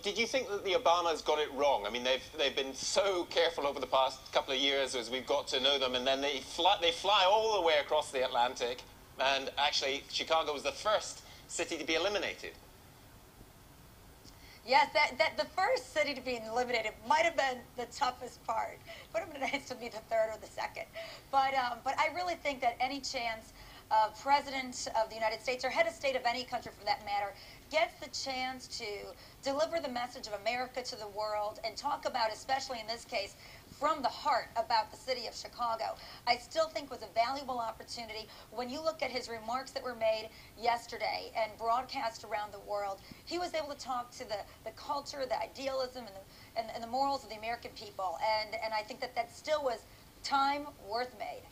did you think that the Obamas got it wrong? I mean, they've been so careful over the past couple of years as we've got to know them, and then they fly all the way across the Atlantic, and actually Chicago was the first city to be eliminated. Yes, that the first city to be eliminated might have been the toughest part. Would have been nice to be the third or the second. But I really think that any chance President of the United States, or head of state of any country for that matter, gets the chance to deliver the message of America to the world and talk about, especially in this case, from the heart about the city of Chicago, I still think was a valuable opportunity. When you look at his remarks that were made yesterday and broadcast around the world, he was able to talk to the culture, the idealism, and the morals of the American people. And I think that still was time worth made.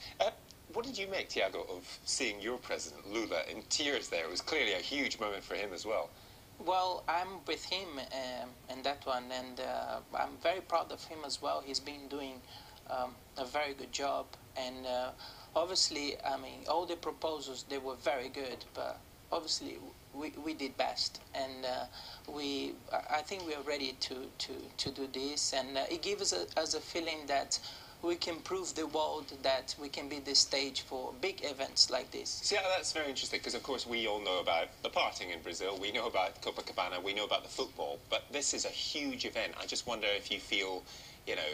What did you make, Tiago, of seeing your president, Lula, in tears there? It was clearly a huge moment for him as well. Well, I'm with him in that one, and I'm very proud of him as well. He's been doing a very good job, and obviously, I mean, all the proposals, they were very good, but obviously we did best, and I think we are ready to do this, and it gives us a feeling that we can prove the world that we can be the stage for big events like this. See, that's very interesting, because of course we all know about the partying in Brazil, we know about Copacabana, we know about the football, but this is a huge event. I just wonder if you feel, you know,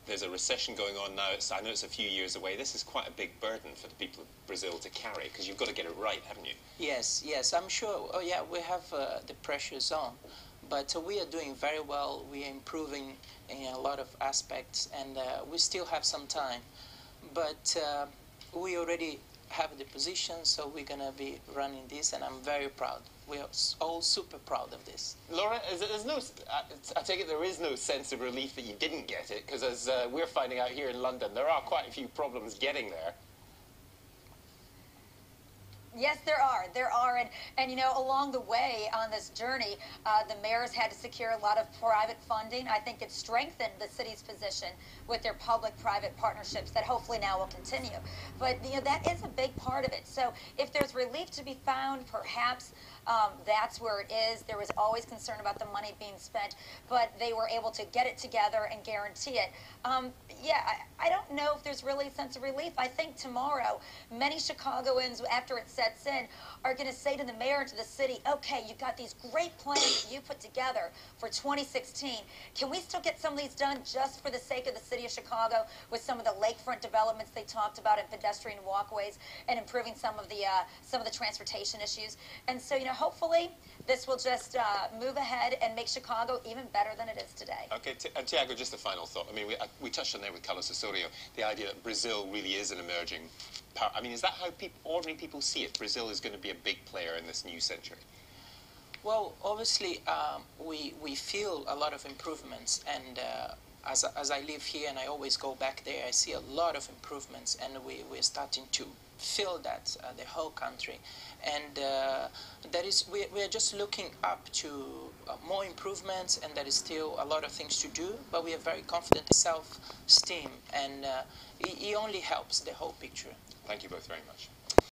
there's a recession going on now. I know it's a few years away. This is quite a big burden for the people of Brazil to carry, because you've got to get it right, haven't you? Yes, I'm sure. Oh yeah, we have the pressures on. But we are doing very well. We are improving in a lot of aspects, and we still have some time. But we already have the position, so we're going to be running this, and I'm very proud. We are all super proud of this. Laura, I take it there is no sense of relief that you didn't get it, because as we're finding out here in London, there are quite a few problems getting there. Yes, there are, and you know, along the way on this journey, the mayors had to secure a lot of private funding. I think it strengthened the city's position with their public-private partnerships that hopefully now will continue. But you know, that is a big part of it. So if there's relief to be found, perhaps that's where it is. There was always concern about the money being spent, but they were able to get it together and guarantee it. Yeah, I don't know if there's really a sense of relief. I think tomorrow, many Chicagoans, after it sets in, are going to say to the mayor and to the city, okay, you've got these great plans that you put together for 2016. Can we still get some of these done just for the sake of the city of Chicago with some of the lakefront developments they talked about and pedestrian walkways and improving some of the transportation issues? And so, you know, hopefully this will just move ahead and make Chicago even better than it is today. Okay, Tiago, just a final thought. I mean, we touched on there with Carlos Osorio, the idea that Brazil really is an emerging power. I mean, is that how ordinary people see it? Brazil is going to be a big player in this new century? Well, obviously, we feel a lot of improvements, and as I live here and I always go back there, I see a lot of improvements, and we're starting to feel that the whole country, and we are just looking up to more improvements, and there is still a lot of things to do, but we are very confident in self-esteem, and it only helps the whole picture. Thank you both very much.